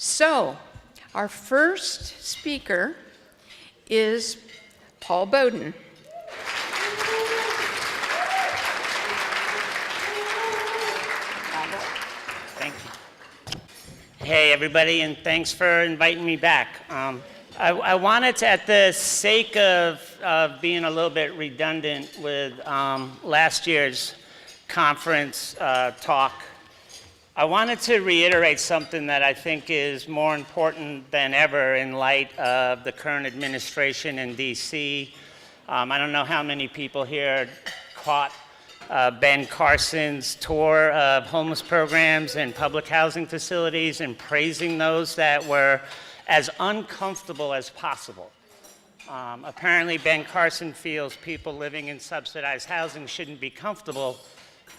So, our first speaker is Paul Boden. Thank you. Hey, everybody, and thanks for inviting me back. I wanted to, at the sake of being a little bit redundant with last year's conference talk, I wanted to reiterate something that I think is more important than ever in light of the current administration in DC. I don't know how many people here caught Ben Carson's tour of homeless programs and public housing facilities and praising those that were as uncomfortable as possible. Apparently Ben Carson feels people living in subsidized housing shouldn't be comfortable,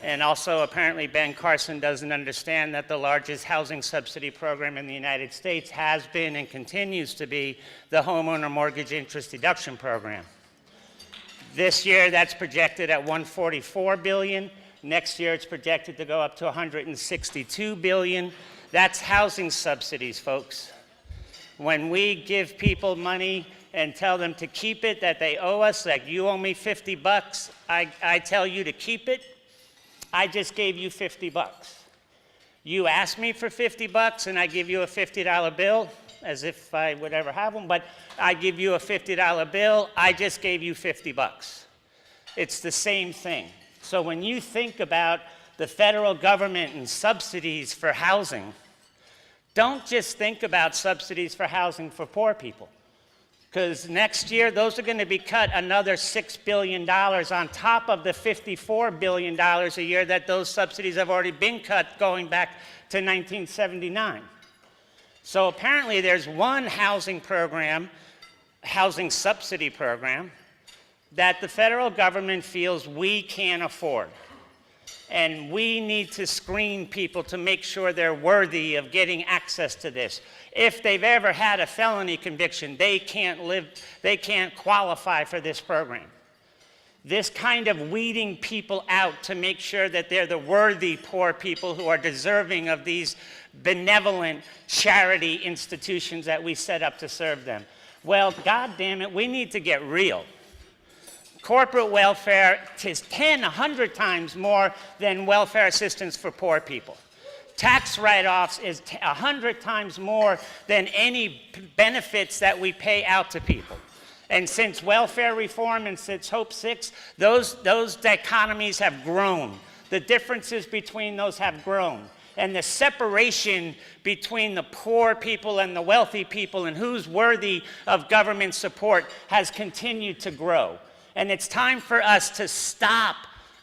and also apparently Ben Carson doesn't understand that the largest housing subsidy program in the United States has been and continues to be the homeowner mortgage interest deduction program. This year, that's projected at $144 billion. Next year, it's projected to go up to $162 billion. That's housing subsidies, folks. When we give people money and tell them to keep it, that they owe us, like you owe me 50 bucks, I tell you to keep it, I just gave you 50 bucks. You asked me for 50 bucks and I give you a $50 bill, as if I would ever have them, but I give you a $50 bill, I just gave you 50 bucks. It's the same thing. So when you think about the federal government and subsidies for housing, don't just think about subsidies for housing for poor people. Because next year, those are going to be cut another $6 billion on top of the $54 billion a year that those subsidies have already been cut going back to 1979. So apparently there's one housing program, housing subsidy program, that the federal government feels we can't afford. And we need to screen people to make sure they're worthy of getting access to this. If they've ever had a felony conviction, they can't qualify for this program. This kind of weeding people out to make sure that they're the worthy poor people who are deserving of these benevolent charity institutions that we set up to serve them. Well, God damn it, we need to get real. Corporate welfare is 100 times more than welfare assistance for poor people. Tax write-offs is 100 times more than any benefits that we pay out to people. And since welfare reform and since Hope 6, those dichotomies have grown. The differences between those have grown. And the separation between the poor people and the wealthy people and who's worthy of government support has continued to grow. And it's time for us to stop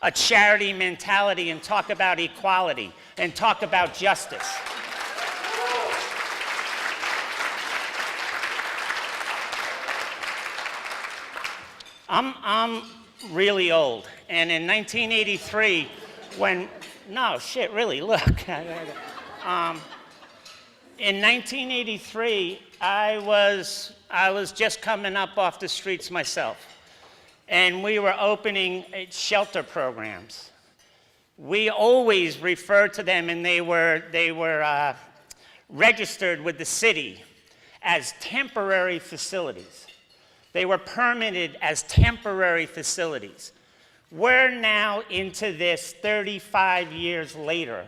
a charity mentality and talk about equality and talk about justice. I'm really old, and in 1983, in 1983, I was just coming up off the streets myself. And we were opening shelter programs. We always referred to them, and they were registered with the city as temporary facilities. They were permitted as temporary facilities. We're now into this 35 years later.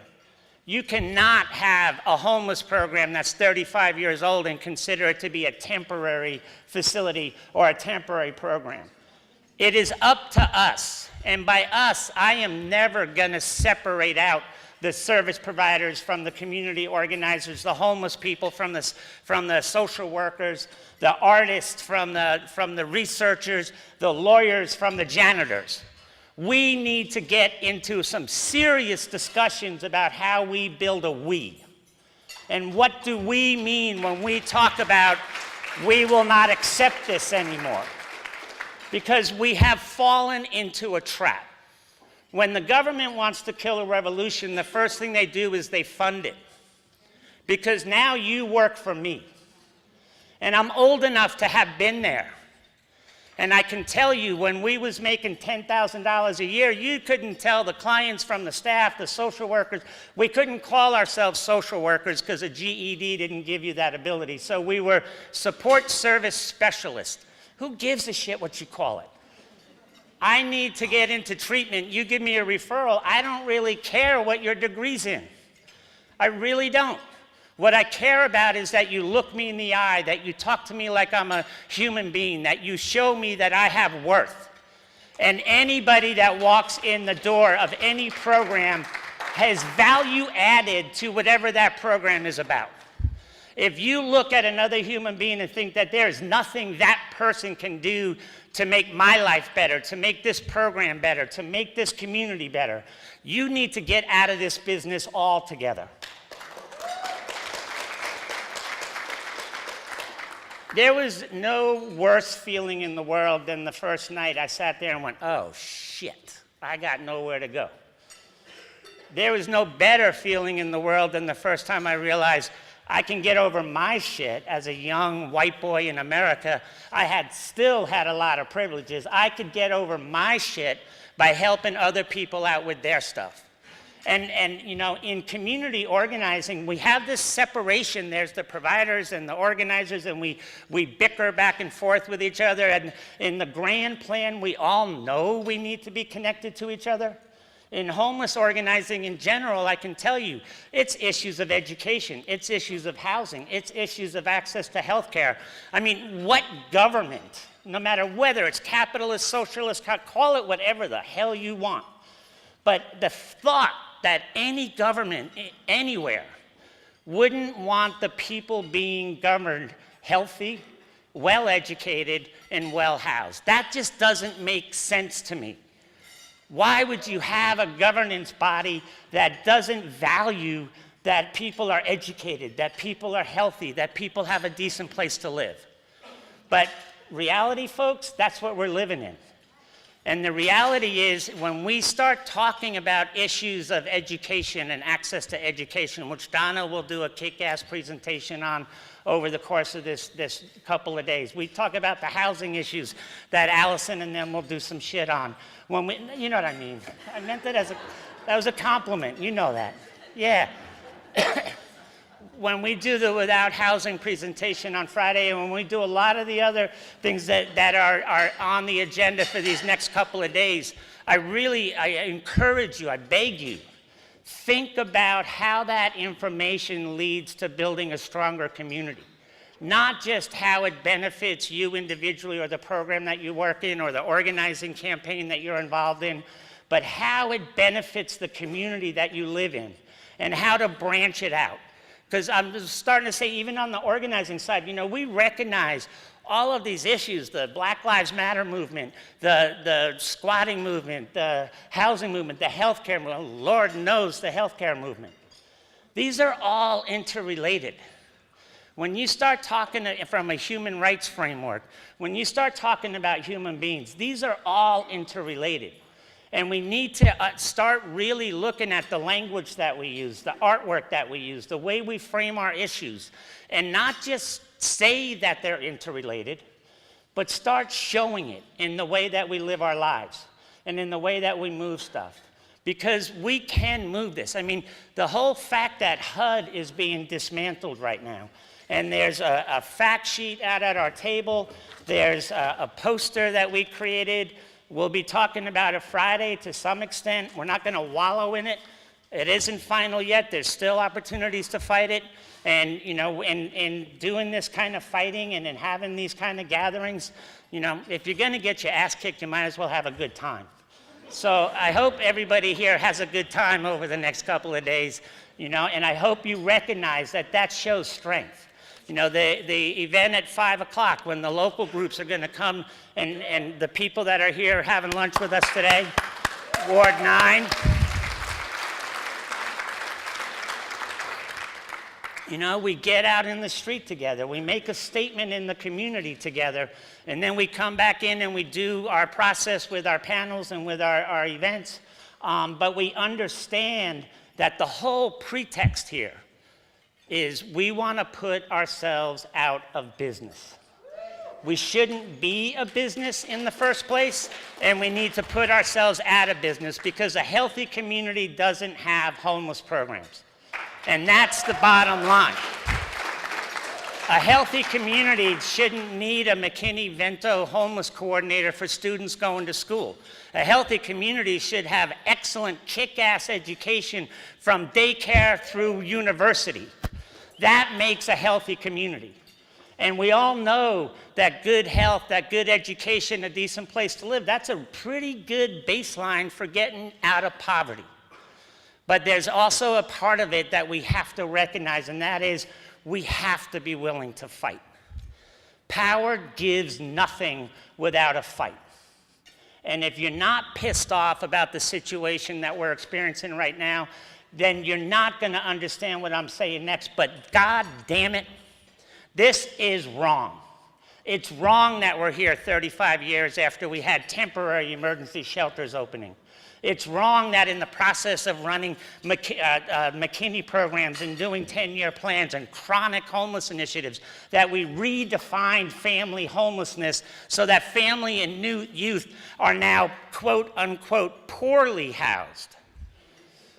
You cannot have a homeless program that's 35 years old and consider it to be a temporary facility or a temporary program. It is up to us, and by us, I am never going to separate out the service providers from the community organizers, the homeless people from the social workers, the artists from the researchers, the lawyers from the janitors. We need to get into some serious discussions about how we build a we. And what do we mean when we talk about we will not accept this anymore? Because we have fallen into a trap. When the government wants to kill a revolution, the first thing they do is they fund it. Because now you work for me. And I'm old enough to have been there. And I can tell you, when we was making $10,000 a year, you couldn't tell the clients from the staff, the social workers, we couldn't call ourselves social workers because a GED didn't give you that ability. So we were support service specialists. Who gives a shit what you call it? I need to get into treatment. You give me a referral. I don't really care what your degree's in. I really don't. What I care about is that you look me in the eye, that you talk to me like I'm a human being, that you show me that I have worth. And anybody that walks in the door of any program has value added to whatever that program is about. If you look at another human being and think that there's nothing that person can do to make my life better, to make this program better, to make this community better, you need to get out of this business altogether. There was no worse feeling in the world than the first night I sat there and went, oh shit, I got nowhere to go. There was no better feeling in the world than the first time I realized I can get over my shit as a young white boy in America. I still had a lot of privileges. I could get over my shit by helping other people out with their stuff. And you know, in community organizing, we have this separation. There's the providers and the organizers, and we bicker back and forth with each other. And in the grand plan, we all know we need to be connected to each other. In homeless organizing in general, I can tell you, it's issues of education, it's issues of housing, it's issues of access to health care. I mean, what government, no matter whether it's capitalist, socialist, call it whatever the hell you want, but the thought that any government anywhere wouldn't want the people being governed healthy, well-educated, and well-housed. That just doesn't make sense to me. Why would you have a governance body that doesn't value that people are educated, that people are healthy, that people have a decent place to live? But reality, folks, that's what we're living in. And the reality is, when we start talking about issues of education and access to education, which Donna will do a kick-ass presentation on over the course of this couple of days. We talk about the housing issues that Allison and them will do some shit on. When we, you know what I mean. I meant that that was a compliment, you know that. Yeah. When we do the Without Housing presentation on Friday, and when we do a lot of the other things that are on the agenda for these next couple of days, I encourage you, I beg you, think about how that information leads to building a stronger community. Not just how it benefits you individually or the program that you work in or the organizing campaign that you're involved in, but how it benefits the community that you live in and how to branch it out. Because I'm starting to say, even on the organizing side, you know, we recognize all of these issues, the Black Lives Matter movement, the squatting movement, the housing movement, the healthcare movement, Lord knows the healthcare movement. These are all interrelated. When you start talking from a human rights framework, when you start talking about human beings, these are all interrelated. And we need to start really looking at the language that we use, the artwork that we use, the way we frame our issues, and not just say that they're interrelated, but start showing it in the way that we live our lives and in the way that we move stuff. Because we can move this. I mean, the whole fact that HUD is being dismantled right now, and there's a fact sheet out at our table, there's a poster that we created. We'll be talking about it Friday to some extent. We're not going to wallow in it. It isn't final yet. There's still opportunities to fight it. And, you know, in doing this kind of fighting and in having these kind of gatherings, you know, if you're going to get your ass kicked, you might as well have a good time. So I hope everybody here has a good time over the next couple of days, you know, and I hope you recognize that that shows strength. You know, the event at 5 o'clock when the local groups are going to come and the people that are here having lunch with us today, Ward 9. You know, we get out in the street together. We make a statement in the community together. And then we come back in and we do our process with our panels and with our events. But we understand that the whole pretext here is we want to put ourselves out of business. We shouldn't be a business in the first place, and we need to put ourselves out of business because a healthy community doesn't have homeless programs. And that's the bottom line. A healthy community shouldn't need a McKinney-Vento homeless coordinator for students going to school. A healthy community should have excellent kick-ass education from daycare through university. That makes a healthy community. And we all know that good health, that good education, a decent place to live, that's a pretty good baseline for getting out of poverty. But there's also a part of it that we have to recognize, and that is we have to be willing to fight. Power gives nothing without a fight. And if you're not pissed off about the situation that we're experiencing right now, then you're not going to understand what I'm saying next. But God damn it, this is wrong. It's wrong that we're here 35 years after we had temporary emergency shelters opening. It's wrong that in the process of running McKinney programs and doing 10-year plans and chronic homeless initiatives, that we redefined family homelessness so that family and new youth are now, quote unquote, poorly housed.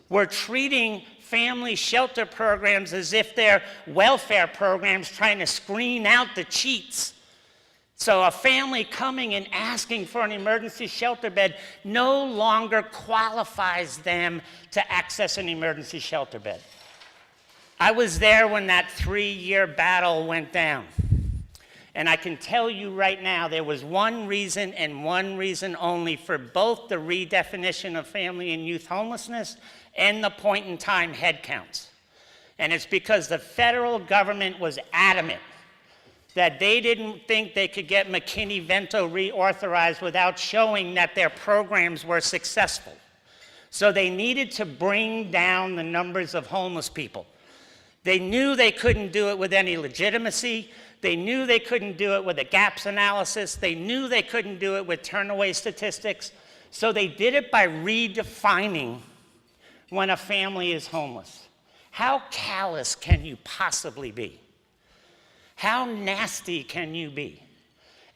We're treating family shelter programs as if they're welfare programs trying to screen out the cheats. So a family coming and asking for an emergency shelter bed no longer qualifies them to access an emergency shelter bed. I was there when that 3-year battle went down. And I can tell you right now, there was one reason and one reason only for both the redefinition of family and youth homelessness and the point-in-time head counts. And it's because the federal government was adamant that they didn't think they could get McKinney-Vento reauthorized without showing that their programs were successful. So they needed to bring down the numbers of homeless people. They knew they couldn't do it with any legitimacy. They knew they couldn't do it with a gaps analysis. They knew they couldn't do it with turnaway statistics. So they did it by redefining when a family is homeless. How callous can you possibly be? How nasty can you be?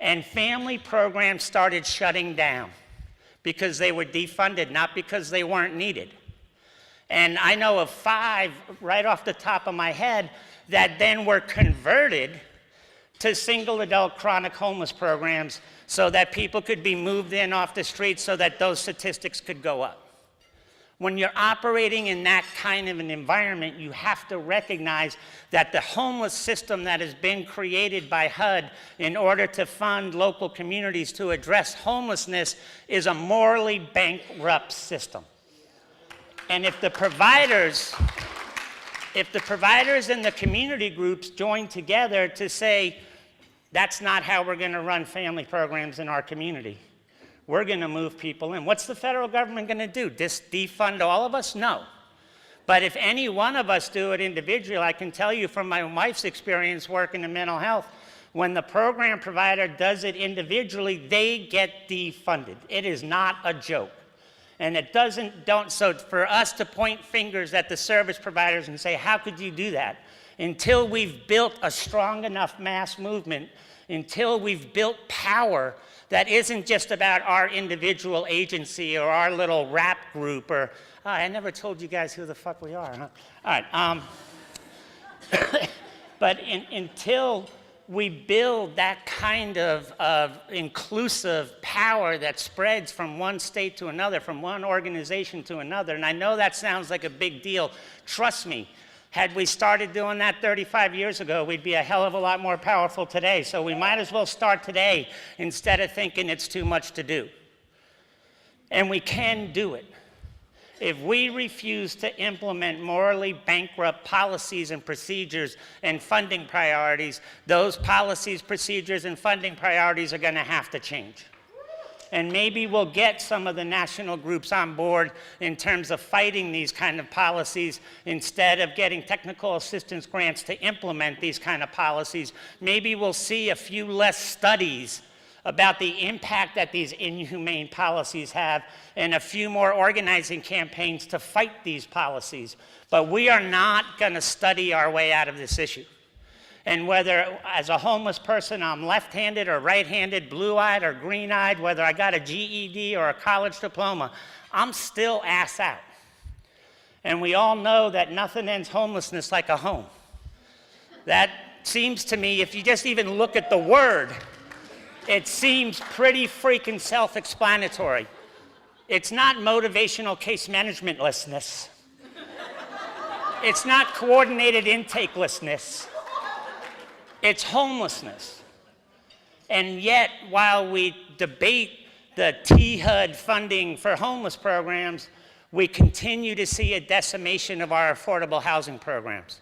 And family programs started shutting down because they were defunded, not because they weren't needed. And I know of 5 right off the top of my head that then were converted to single adult chronic homeless programs so that people could be moved in off the street so that those statistics could go up. When you're operating in that kind of an environment, you have to recognize that the homeless system that has been created by HUD in order to fund local communities to address homelessness is a morally bankrupt system. And if the providers and the community groups join together to say, that's not how we're going to run family programs in our community, we're going to move people in. What's the federal government going to do? Just defund all of us? No. But if any one of us do it individually, I can tell you from my wife's experience working in mental health, when the program provider does it individually, they get defunded. It is not a joke. And it so for us to point fingers at the service providers and say, how could you do that? Until we've built a strong enough mass movement, until we've built power that isn't just about our individual agency or our little rap group or, I never told you guys who the fuck we are, huh? All right. But until we build that kind of inclusive power that spreads from one state to another, from one organization to another, and I know that sounds like a big deal. Trust me, had we started doing that 35 years ago, we'd be a hell of a lot more powerful today. So we might as well start today instead of thinking it's too much to do. And we can do it. If we refuse to implement morally bankrupt policies and procedures and funding priorities, those policies, procedures, and funding priorities are going to have to change. And maybe we'll get some of the national groups on board in terms of fighting these kind of policies instead of getting technical assistance grants to implement these kind of policies. Maybe we'll see a few less studies about the impact that these inhumane policies have and a few more organizing campaigns to fight these policies. But we are not going to study our way out of this issue. And whether as a homeless person I'm left-handed or right-handed, blue-eyed or green-eyed, whether I got a GED or a college diploma, I'm still ass out. And we all know that nothing ends homelessness like a home. That seems to me, if you just even look at the word, it seems pretty freaking self-explanatory. It's not motivational case managementlessness. It's not coordinated intakelessness. It's homelessness. And yet, while we debate the THUD funding for homeless programs, we continue to see a decimation of our affordable housing programs.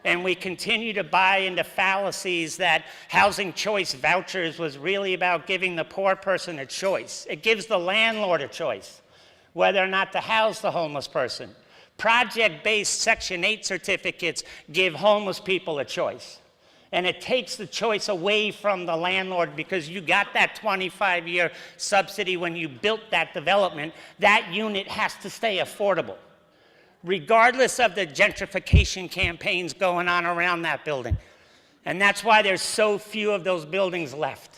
And we continue to buy into fallacies that housing choice vouchers was really about giving the poor person a choice. It gives the landlord a choice whether or not to house the homeless person. Project-based Section 8 certificates give homeless people a choice. And it takes the choice away from the landlord because you got that 25-year subsidy when you built that development. That unit has to stay affordable, regardless of the gentrification campaigns going on around that building. And that's why there's so few of those buildings left.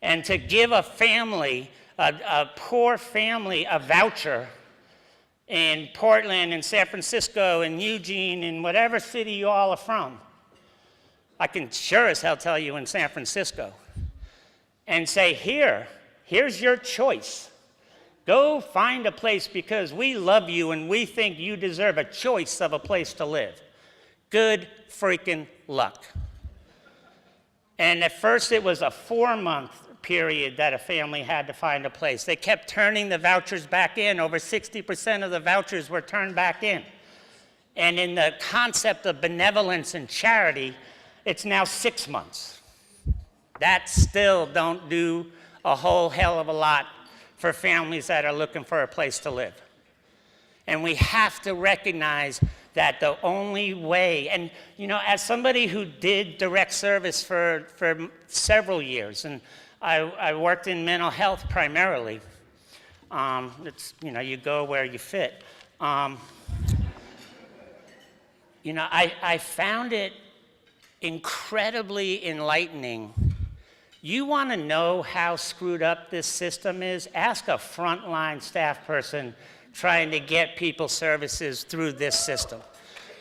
And to give a family, a poor family, a voucher in Portland and San Francisco and Eugene and whatever city you all are from, I can sure as hell tell you in San Francisco, and say, here's your choice. Go find a place because we love you and we think you deserve a choice of a place to live. Good freaking luck. And at first it was a 4-month period that a family had to find a place. They kept turning the vouchers back in. Over 60% of the vouchers were turned back in. And in the concept of benevolence and charity, it's now 6 months. That still don't do a whole hell of a lot for families that are looking for a place to live. And we have to recognize that the only way, and you know, as somebody who did direct service for several years, and I worked in mental health primarily. It's, you know, you go where you fit. You know, I found it incredibly enlightening. You want to know how screwed up this system is? Ask a frontline staff person trying to get people services through this system.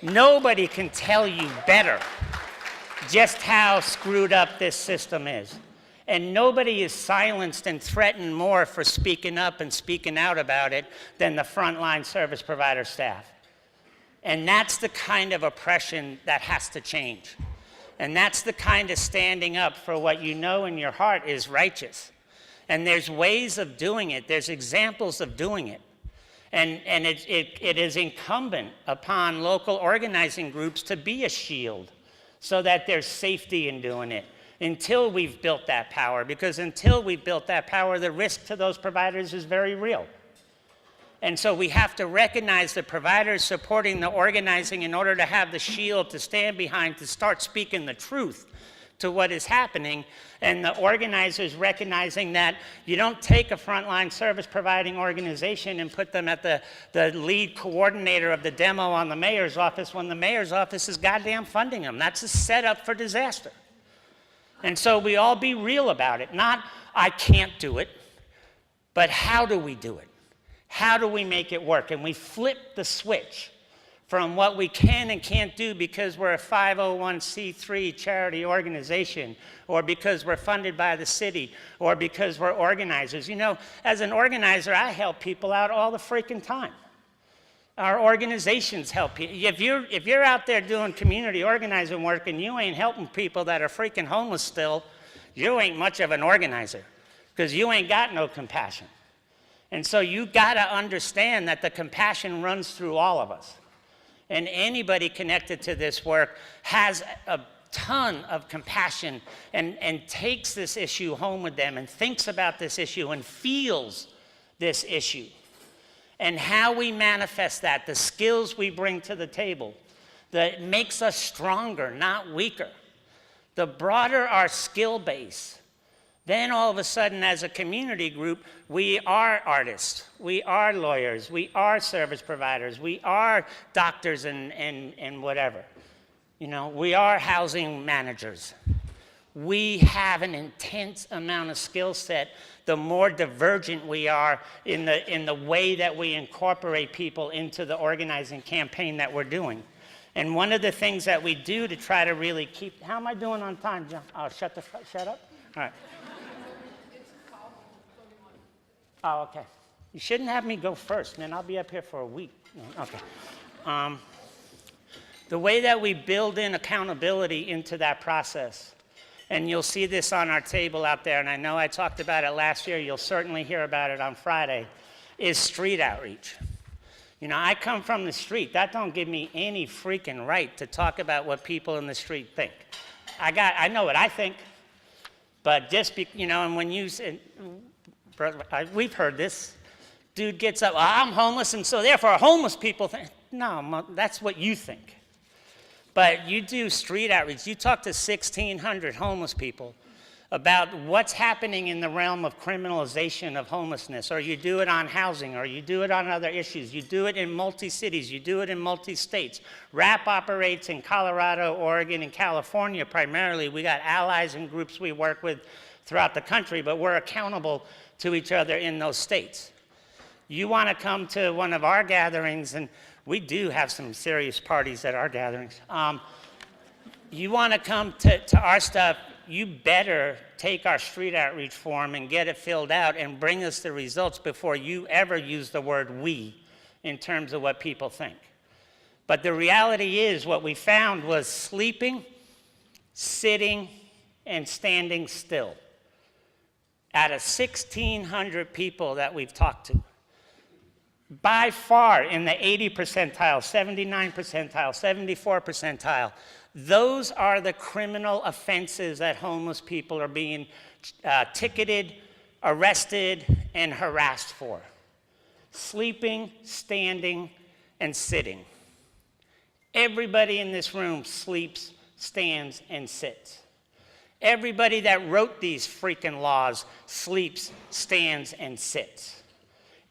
Nobody can tell you better just how screwed up this system is. And nobody is silenced and threatened more for speaking up and speaking out about it than the frontline service provider staff. And that's the kind of oppression that has to change. And that's the kind of standing up for what you know in your heart is righteous. And there's ways of doing it. There's examples of doing it. And it is incumbent upon local organizing groups to be a shield so that there's safety in doing it until we've built that power. Because until we've built that power, the risk to those providers is very real. And so we have to recognize the providers supporting the organizing in order to have the shield to stand behind, to start speaking the truth to what is happening, and the organizers recognizing that you don't take a frontline service providing organization and put them at the lead coordinator of the demo on the mayor's office when the mayor's office is goddamn funding them. That's a setup for disaster. And so we all be real about it. Not, I can't do it, but how do we do it? How do we make it work? And we flip the switch from what we can and can't do because we're a 501c3 charity organization, or because we're funded by the city, or because we're organizers. You know, as an organizer, I help people out all the freaking time. Our organizations help people. If you're out there doing community organizing work and you ain't helping people that are freaking homeless still, you ain't much of an organizer because you ain't got no compassion. And so you got to understand that the compassion runs through all of us. And anybody connected to this work has a ton of compassion and takes this issue home with them and thinks about this issue and feels this issue. And how we manifest that, the skills we bring to the table, that makes us stronger, not weaker. The broader our skill base, then all of a sudden, as a community group, we are artists, we are lawyers, we are service providers, we are doctors and whatever. You know, we are housing managers. We have an intense amount of skill set. The more divergent we are in the way that we incorporate people into the organizing campaign that we're doing. And one of the things that we do to try to really keep, how am I doing on time, John? Oh, shut up? All right. Oh, okay. You shouldn't have me go first, man. I'll be up here for a week. Okay. The way that we build in accountability into that process, and you'll see this on our table out there, and I know I talked about it last year, you'll certainly hear about it on Friday, is street outreach. You know, I come from the street. That don't give me any freaking right to talk about what people in the street think. I know what I think, but you know, and when you say, we've heard this, dude gets up, I'm homeless, and so therefore homeless people think, no, that's what you think. But you do street outreach. You talk to 1,600 homeless people about what's happening in the realm of criminalization of homelessness, or you do it on housing, or you do it on other issues. You do it in multi-cities. You do it in multi-states. RAP operates in Colorado, Oregon, and California primarily. We got allies and groups we work with throughout the country, but we're accountable to each other in those states. You want to come to one of our gatherings, and we do have some serious parties at our gatherings. You want to come to our stuff, you better take our street outreach form and get it filled out and bring us the results before you ever use the word we in terms of what people think. But the reality is what we found was sleeping, sitting, and standing still. Out of 1,600 people that we've talked to, by far in the 80 percentile, 79 percentile, 74 percentile, those are the criminal offenses that homeless people are being ticketed, arrested, and harassed for. Sleeping, standing, and sitting. Everybody in this room sleeps, stands, and sits. Everybody that wrote these freaking laws sleeps, stands, and sits.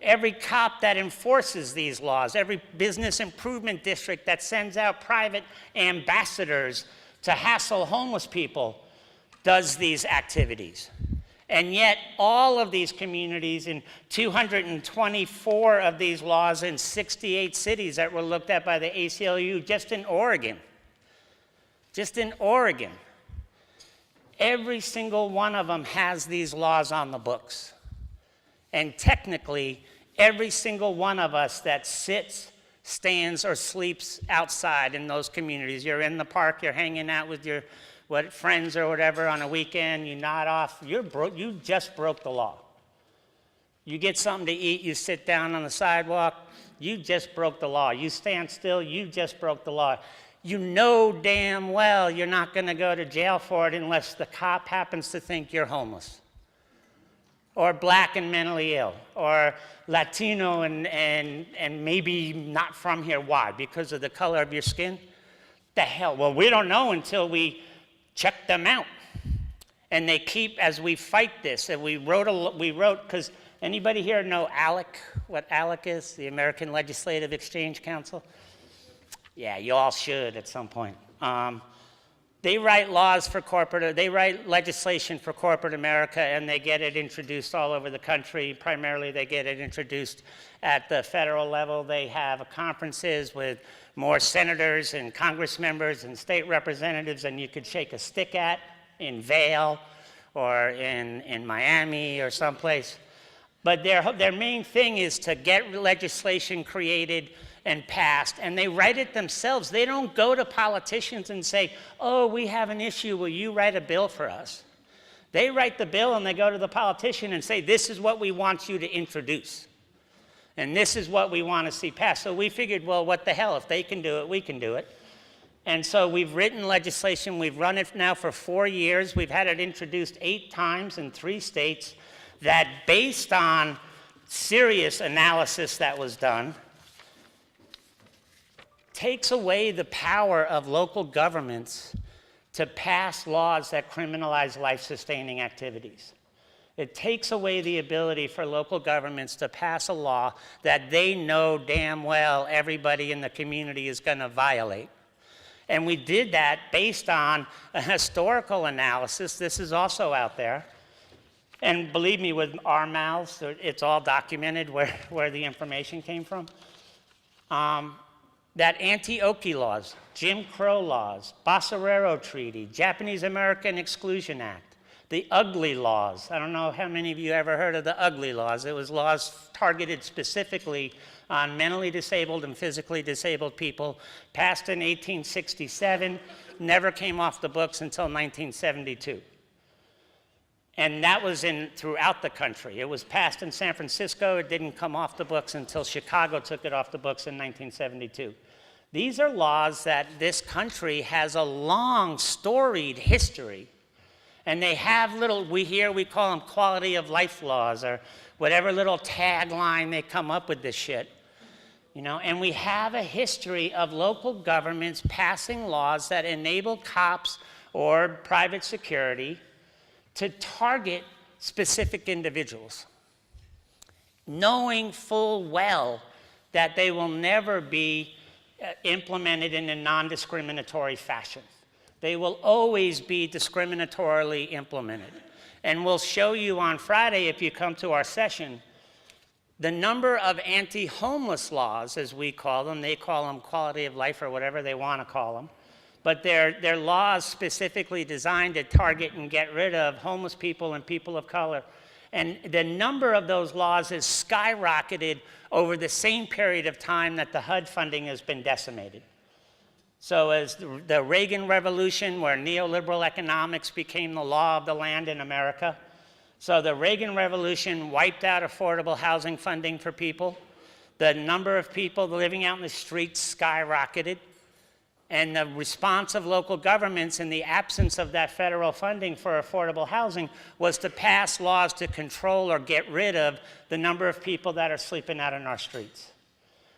Every cop that enforces these laws, every business improvement district that sends out private ambassadors to hassle homeless people does these activities. And yet all of these communities in 224 of these laws in 68 cities that were looked at by the ACLU just in Oregon, every single one of them has these laws on the books. And technically, every single one of us that sits, stands, or sleeps outside in those communities, you're in the park, you're hanging out with your friends or whatever on a weekend, you nod off, you just broke the law. You get something to eat, you sit down on the sidewalk, you just broke the law. You stand still, you just broke the law. You know damn well you're not going to go to jail for it unless the cop happens to think you're homeless, or black and mentally ill, or Latino and maybe not from here. Why? Because of the color of your skin? The hell? Well, we don't know until we check them out. And they keep, as we fight this, and we wrote, because anybody here know ALEC, what ALEC is? The American Legislative Exchange Council? Yeah, you all should at some point. They write legislation for corporate America, and they get it introduced all over the country. Primarily, they get it introduced at the federal level. They have conferences with more senators and Congress members and state representatives than you could shake a stick at in Vail or in Miami or someplace. But their main thing is to get legislation created and passed, and they write it themselves. They don't go to politicians and say, oh, we have an issue, will you write a bill for us? They write the bill and they go to the politician and say, this is what we want you to introduce. And this is what we want to see passed. So we figured, well, what the hell, if they can do it, we can do it. And so we've written legislation, we've run it now for 4 years, we've had it introduced 8 times in 3 states that, based on serious analysis that was done, takes away the power of local governments to pass laws that criminalize life-sustaining activities. It takes away the ability for local governments to pass a law that they know damn well everybody in the community is going to violate. And we did that based on a historical analysis. This is also out there. And believe me, with our mouths, it's all documented where the information came from. That anti-Okie laws, Jim Crow laws, Basurero Treaty, Japanese American Exclusion Act, the ugly laws. I don't know how many of you ever heard of the ugly laws. It was laws targeted specifically on mentally disabled and physically disabled people, passed in 1867, never came off the books until 1972. And that was throughout the country. It was passed in San Francisco. It didn't come off the books until Chicago took it off the books in 1972. These are laws that this country has a long, storied history. And they have we call them quality of life laws, or whatever little tagline they come up with this shit. And we have a history of local governments passing laws that enable cops or private security to target specific individuals, knowing full well that they will never be implemented in a non-discriminatory fashion. They will always be discriminatorily implemented. And we'll show you on Friday, if you come to our session, the number of anti-homeless laws, as we call them. They call them quality of life or whatever they want to call them. But they're laws specifically designed to target and get rid of homeless people and people of color. And the number of those laws has skyrocketed over the same period of time that the HUD funding has been decimated. So as the Reagan Revolution, where neoliberal economics became the law of the land in America, so the Reagan Revolution wiped out affordable housing funding for people. The number of people living out in the streets skyrocketed. And the response of local governments in the absence of that federal funding for affordable housing was to pass laws to control or get rid of the number of people that are sleeping out in our streets.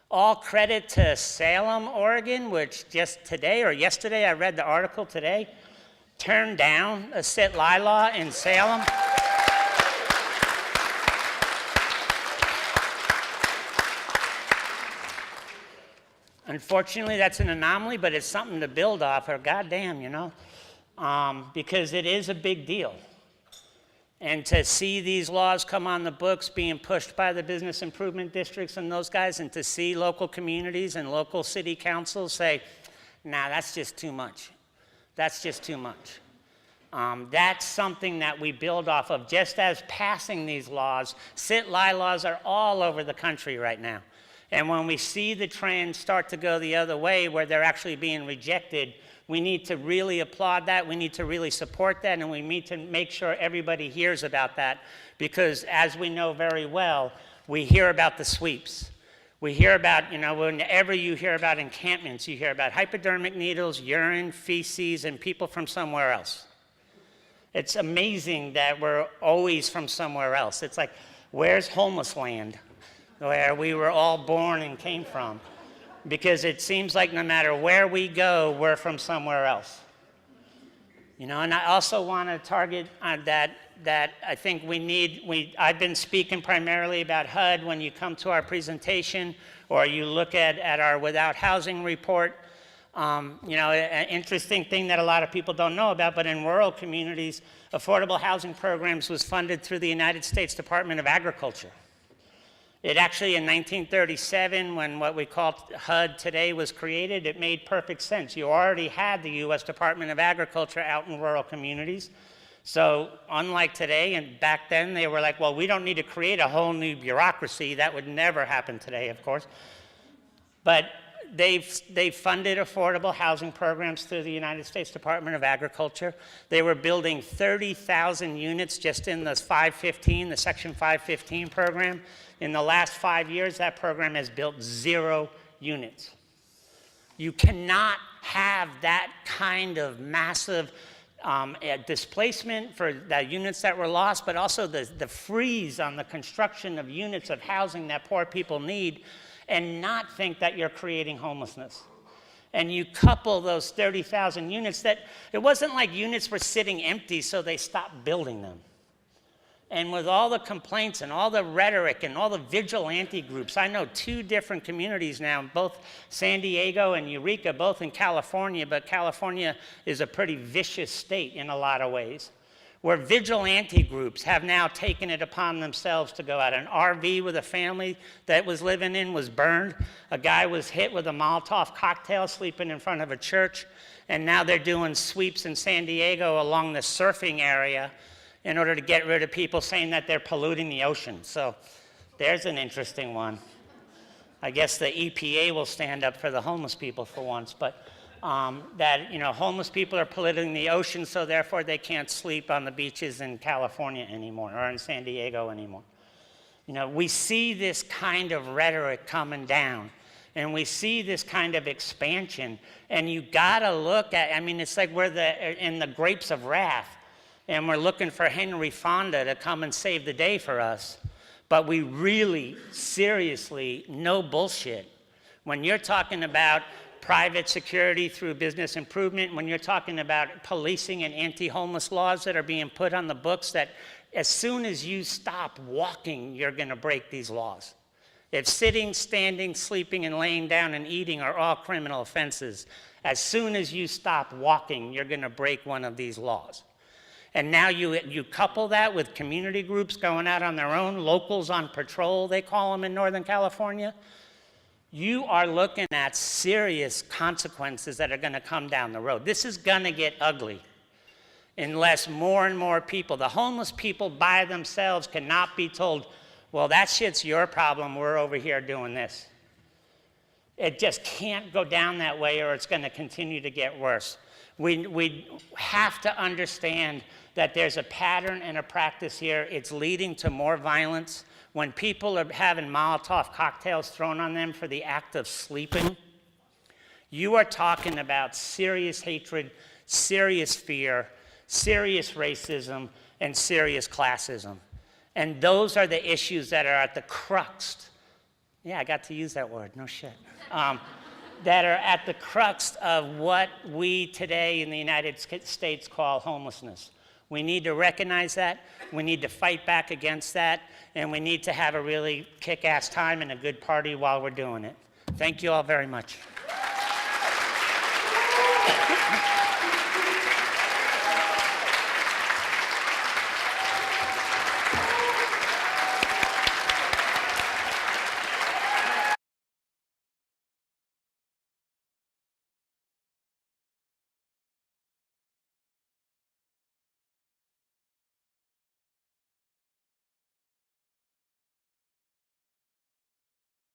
All credit to Salem, Oregon, which just today or yesterday, I read the article today, turned down a sit-lie law in Salem. Unfortunately, that's an anomaly, but it's something to build off, or goddamn, because it is a big deal. And to see these laws come on the books being pushed by the business improvement districts and those guys, and to see local communities and local city councils say, nah, that's just too much. That's just too much. That's something that we build off of. Just as passing these laws, sit-lie laws are all over the country right now. And when we see the trend start to go the other way, where they're actually being rejected, we need to really applaud that. We need to really support that. And we need to make sure everybody hears about that. Because as we know very well, we hear about the sweeps. We hear about, whenever you hear about encampments, you hear about hypodermic needles, urine, feces, and people from somewhere else. It's amazing that we're always from somewhere else. It's like, where's homeless land? Where we were all born and came from. Because it seems like no matter where we go, we're from somewhere else. And I also want to target that I think I've been speaking primarily about HUD. When you come to our presentation, or you look at our Without Housing report, an interesting thing that a lot of people don't know about, but in rural communities, affordable housing programs was funded through the United States Department of Agriculture. It actually, in 1937, when what we call HUD today was created, it made perfect sense. You already had the U.S. Department of Agriculture out in rural communities. So unlike today, and back then, they were like, well, we don't need to create a whole new bureaucracy. That would never happen today, of course. But they funded affordable housing programs through the United States Department of Agriculture. They were building 30,000 units just in the Section 515 program. In the last 5 years, that program has built 0 units. You cannot have that kind of massive displacement for the units that were lost, but also the freeze on the construction of units of housing that poor people need, and not think that you're creating homelessness. And you couple those 30,000 units that, it wasn't like units were sitting empty so they stopped building them. And with all the complaints and all the rhetoric and all the vigilante groups, I know 2 different communities now, both San Diego and Eureka, both in California, but California is a pretty vicious state in a lot of ways, where vigilante groups have now taken it upon themselves to go out. An RV with a family that was living in was burned. A guy was hit with a Molotov cocktail sleeping in front of a church. And now they're doing sweeps in San Diego along the surfing area in order to get rid of people saying that they're polluting the ocean. So there's an interesting one. I guess the EPA will stand up for the homeless people for once, but that, homeless people are polluting the ocean, so therefore they can't sleep on the beaches in California anymore or in San Diego anymore. We see this kind of rhetoric coming down, and we see this kind of expansion, and you gotta look at, it's like we're in the grapes of wrath, and we're looking for Henry Fonda to come and save the day for us. But we really, seriously, no bullshit. When you're talking about private security through business improvement, when you're talking about policing and anti-homeless laws that are being put on the books, that as soon as you stop walking, you're gonna break these laws. If sitting, standing, sleeping, and laying down and eating are all criminal offenses, as soon as you stop walking, you're gonna break one of these laws. And now you couple that with community groups going out on their own, locals on patrol, they call them in Northern California. You are looking at serious consequences that are gonna come down the road. This is gonna get ugly unless more and more people, the homeless people by themselves, cannot be told, well, that shit's your problem, we're over here doing this. It just can't go down that way, or it's gonna continue to get worse. We have to understand that there's a pattern and a practice here. It's leading to more violence. When people are having Molotov cocktails thrown on them for the act of sleeping, you are talking about serious hatred, serious fear, serious racism, and serious classism. And those are the issues that are at the crux. Yeah, I got to use that word, no shit. That are at the crux of what we today in the United States call homelessness. We need to recognize that, we need to fight back against that, and we need to have a really kick-ass time and a good party while we're doing it. Thank you all very much.